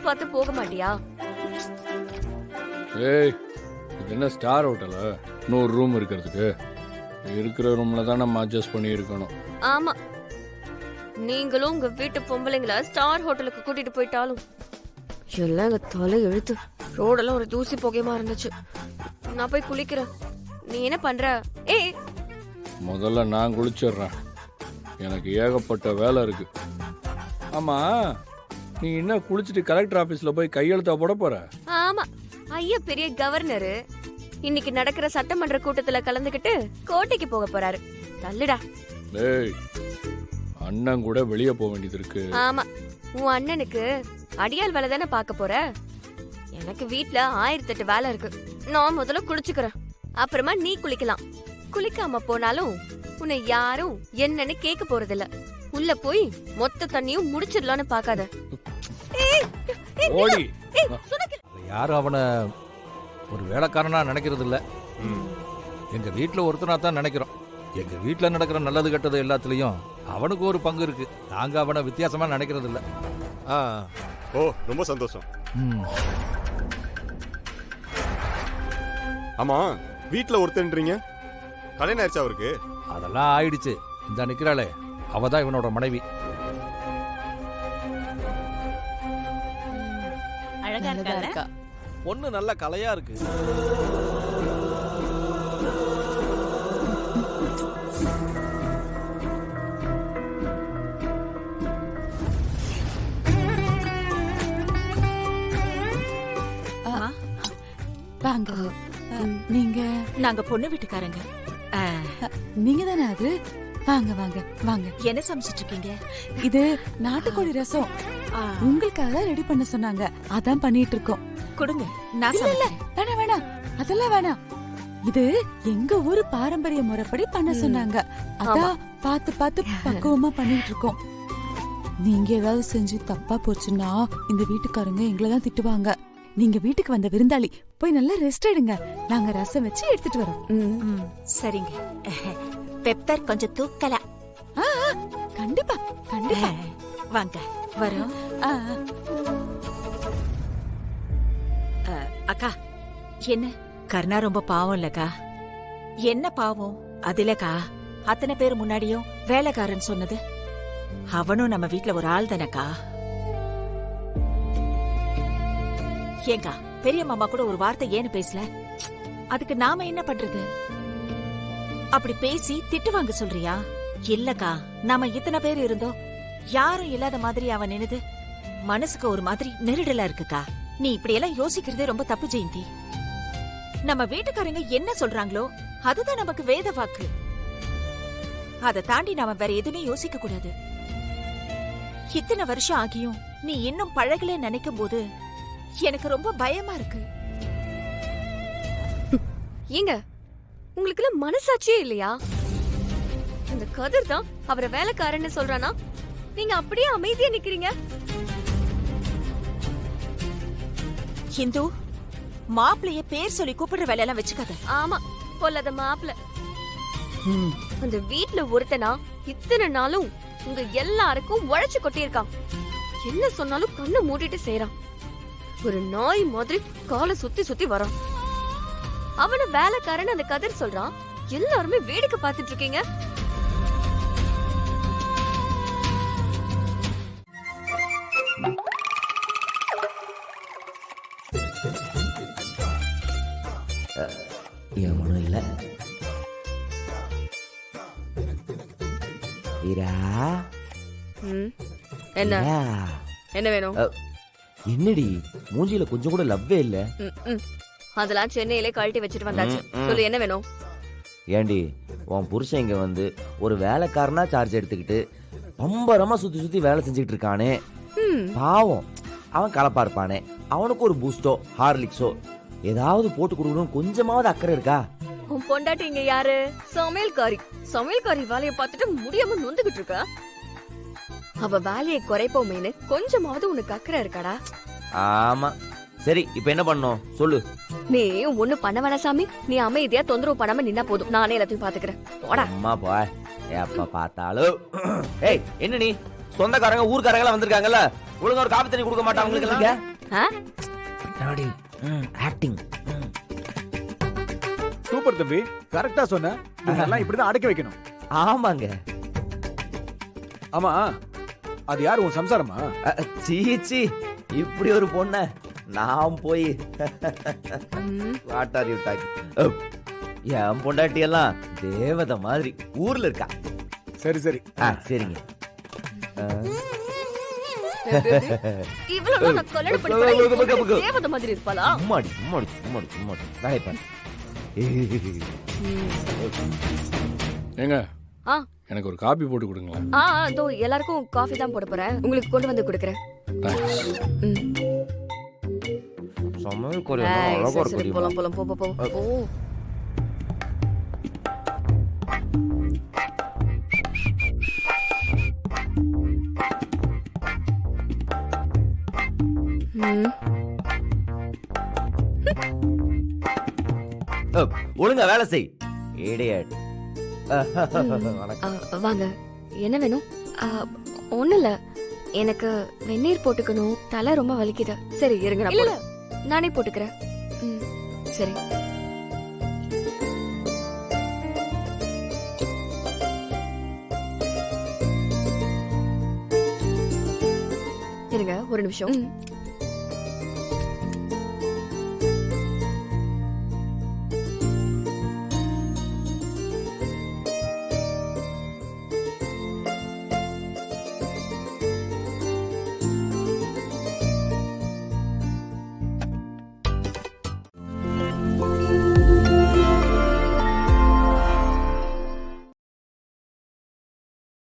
பார்த்து போக மாட்டியா? ஏய், இது என்ன ஸ்டார் ஹோட்டலா? 100 ரூம் இருக்கிறதுக்கு இருக்கிற ரூம்ல தான் நம்ம அட்ஜஸ்ட் பண்ணி இருக்கணும். ஆமா, நீங்களும் உங்க வீட்டு பொம்பளைங்கள ஸ்டார் ஹோட்டலுக்கு கூட்டிட்டு போயிட்டாலும் எல்லாம் எங்க தலை எழுத்து. ரோடெல்லாம் ஒரு தூசி புகையமா இருந்துச்சு. நான் போய் குளிக்கிறேன். நீ என்ன பண்ற? ஏய், முதல்ல நான் குளிச்சிடுறேன், எனக்கு ஏகப்பட்ட வேலை இருக்கு. ஆமா, நீ என்ன குளிச்சுட்டு கலெக்டர் ஆபீஸ்ல போய் கையெழுத்தா போட போற? ஆமா, ஐயா பெரிய கவர்னரு இன்னைக்கு நடக்கிற சட்டமன்ற கூட்டத்துல கலந்துக்கிட்டு கோட்டைக்கு போக போறாரு. தள்ளுடா. டேய், அண்ணன் கூட வெளியே போக வேண்டியது இருக்கு. ஆமா, உன் அண்ணனுக்கு அடியால் வேலை தானே பார்க்க போற. எனக்கு வீட்ல 1008 வேலை இருக்கு. நான் முதல்ல குளிச்சுக்கிறேன், அப்புறமா நீ குளிக்கலாம். குளிக்காம போனாலும் உன்னை யாரும் என்னன்னு கேட்க போறதில்ல. உள்ள போய் மொத்த தண்ணியும் முடிச்சிடலான்னு பாக்காத. ஓடி. யாரும் அவனை ஒரு வேலைக்காரனா நினைக்கிறது இல்ல. எங்க வீட்டுல ஒருத்தனா தான் நினைக்கிறோம். எங்க வீட்டுல நடக்கிற நல்லது கெட்டது எல்லாத்துலயும் அவனுக்கு ஒரு பங்கு இருக்கு. நாங்க அவனை வித்தியாசமா நினைக்கிறது இல்ல. ஓ, ரொம்ப சந்தோஷம். ஆமா, வீட்டுல ஒருத்தன்றீங்க, கல்யாணம் ஆயிடுச்சா அவருக்கு? அதெல்லாம் ஆயிடுச்சு. இந்த நிக்கிறாளே, அவதான் இவனோட மனைவி. அழகா இருக்கா? பொண்ணு நல்ல கலையா இருக்கு. வாங்க. நீங்க? நாங்க பொண்ணு வீட்டுக்காரங்க. நீங்க தானே அது? வாங்க வாங்க வாங்க. என்ன சமைச்சிட்டு இருக்கீங்க? இது நாட்டுக்கோழி ரசம். உங்களுக்காக ரெடி பண்ண சொன்னாங்க, அதான் பண்ணிட்டு இருக்கோம். கொடுங்க, நான் சமைக்கிறேன். வேணாம் வேணாம், அதெல்லாம் வேணாம். இது எங்க ஊரு பாரம்பரிய முறைப்படி பண்ண சொன்னாங்க, அதான் பார்த்து பார்த்து பக்குவமா பண்ணிட்டு இருக்கோம். நீங்க ஏதாவது செஞ்சு தப்பா போச்சுன்னா இந்த வீட்டுக்காரங்க எங்களை தான் திட்டுவாங்க. நீங்க வீட்டுக்கு வந்த விருந்தாளி, போய் நல்லா ரெஸ்ட் எடுங்க. நாங்க ரசம் வச்சு எடுத்துட்டு வரோம். சரிங்க. பெப்பர் கொஞ்சம் தூக்கலாம். கண்டிப்பா கண்டிப்பா. வாங்க வரோம். அக்கா, என்ன கர்ணா ரொம்ப பாவம் இல்லக்கா? என்ன பாவம் அதுலக்கா? அத்தனை பேர் முன்னாடியும் வேலைக்காரன் சொன்னது. அவனும் நம்ம வீட்டுல ஒரு ஆள் தானக்கா. ஏங்கா, பெரிய மாமா கூட ஒரு வார்த்தை ஏன்னு பேசல? அதுக்கு நாம என்ன பண்றது? அப்படி பேசி திட்டு வாங்க சொல்றியா? இல்லக்கா, நாம இத்தனை பேர் இருந்தோம், யாரும் இல்லாத மாதிரி அவன் நினைது மனசுக்கு ஒரு மாதிரி நெருடலா இருக்குக்கா. நீ இப்படி எல்லாம் யோசிக்கிறதே ரொம்ப தப்பு ஜெயந்தி. நம்ம வீட்டுக்காரங்க என்ன சொல்றாங்களோ அதுதான் நமக்கு வேத வாக்கு. அதை தாண்டி நாம வேற எதுவுமே யோசிக்க கூடாது. இத்தனை வருஷம் ஆகியும் நீ இன்னும் பழகல நினைக்கும் போது எனக்கு ரொம்ப பயமா இருக்கு. ஏங்க, உங்களுக்கு மனசாட்சியே இல்லையா? இந்த கதிர் தான் அவரை வேலைக்காரன்னு சொல்றானா, நீங்க அப்படியே அமைதியா நிக்கிறீங்க. ஹிந்து, மாப்பிளைய பேர் சொல்லி கூப்பிடுற வேலையெல்லாம் வச்சுக்காத. ஆமா, பொல்லாத மாப்பிள. அந்த வீட்ல ஒருத்தனா இத்தனை நாளும் உங்க எல்லாருக்கும் உழைச்சு கொட்டியிருக்கான். என்ன சொன்னாலும் கண்ணை மூடிட்டு செய்யறான். ஒரு நாய் மாதிரி காலை சுத்தி சுத்தி வரான். அவன வேலைக்காரன் அந்த கதிர் சொல்றான். எல்லாருமே வேடிக்கை பார்த்துட்டு இருக்கீங்க. ஒன்றும் இல்லை. என்ன என்ன வேணும்? என்னடி மூஞ்சில கொஞ்சம் கூட லவ்வே இல்ல? அதெல்லாம் சென்னையிலே கழட்டி வச்சிட்டு வந்தாச்சு. சொல்லு, என்ன வேணும்? ஏண்டி, உன் புருஷன் இங்க வந்து ஒரு வேலைக்காரனா சார்ஜ் எடுத்துக்கிட்டு பம்பரமா சுத்தி சுத்தி வேலை செஞ்சுக்கிட்டு இருக்கானே. பாவம், அவன் கலப்பா இருப்பானே. அவனுக்கு ஒரு பூஸ்டோ ஹார்லிக்ஸோ ஏதாவது போட்டு கொடுக்கணும், கொஞ்சமாவது அக்கறை இருக்கா? உன் பொண்டாட்டி இங்க யாரு? சமையல்காரி. சமையல்காரி வேலையை பார்த்துட்டு முடியாம நொந்துகிட்டு இருக்கா. அவ வேலையை குறைப்போமேனு கொஞ்சமாவது உனக்கு அக்கறை இருக்காடா? ஆமா, சரி இப்ப என்ன பண்ணோம் சொல்லு. நீ ஒண்ணு பண்ண வேணா சாமி. நீ அமைதியா தொந்தரவு பண்ணாம நின்னா போதும், நானே எல்லாத்தையும் பாத்துக்கிறேன். அம்மா போய், எப்ப பார்த்தாலும். ஏய், என்ன நீ சொந்தக்காரங்க ஊர்க்காரங்க எல்லாம் வந்திருக்காங்கல்ல, ஒழுங்கா ஒரு காபி தண்ணி கொடுக்க மாட்டாங்க உங்களுக்கு? ஆ? ஆக்டிங். சூப்பர் தம்பி, கரெக்டா சொன்ன. இதெல்லாம் இப்படிதான் அடக்கி வைக்கணும். ஆமாங்க. ஆமா, அது யாரு உன் சம்சாரமா? சீச்சி, இப்படி ஒரு பொண்ண நான் போய் ம். What are you talking? என் பொண்டாட்டி எல்லாம் தேவதை மாதிரி ஊர்ல இருக்கா. சரி சரி. சரிங்க. இவ்வளவு நான் கல்யாணம் பண்ணி போனா என் பொண்ணு தேவதை மாதிரி இருப்பாளா? உம்மாடி உம்மாடி உம்மாடி உம்மாடி வேலை பாரு. ஏங்க ஆ. எனக்கு ஒரு காபி போட்டு கொடுங்களேன். இதோ எல்லாருக்கும் காஃபி தான் போட போறேன். உங்களுக்கு கொண்டு வந்து கொடுக்குறேன். தேங்க்ஸ். ம். சமையல் குறையா ஏய், அழகா சரி, சரி, இருக்கு. போலாம் போலாம் போ போ போ. போ. ம். ஒழுங்கா வேலை செய். இடியட். வாங்க, என்ன வேணும்? ஒண்ணு இல்ல, எனக்கு வெந்நீர் போட்டுக்கணும். தலை ரொம்ப வலிக்குது. சரி இருங்க, நான் இல்ல நானே போட்டுக்கிறேன். ம், சரி. இருங்க ஒரு நிமிஷம்.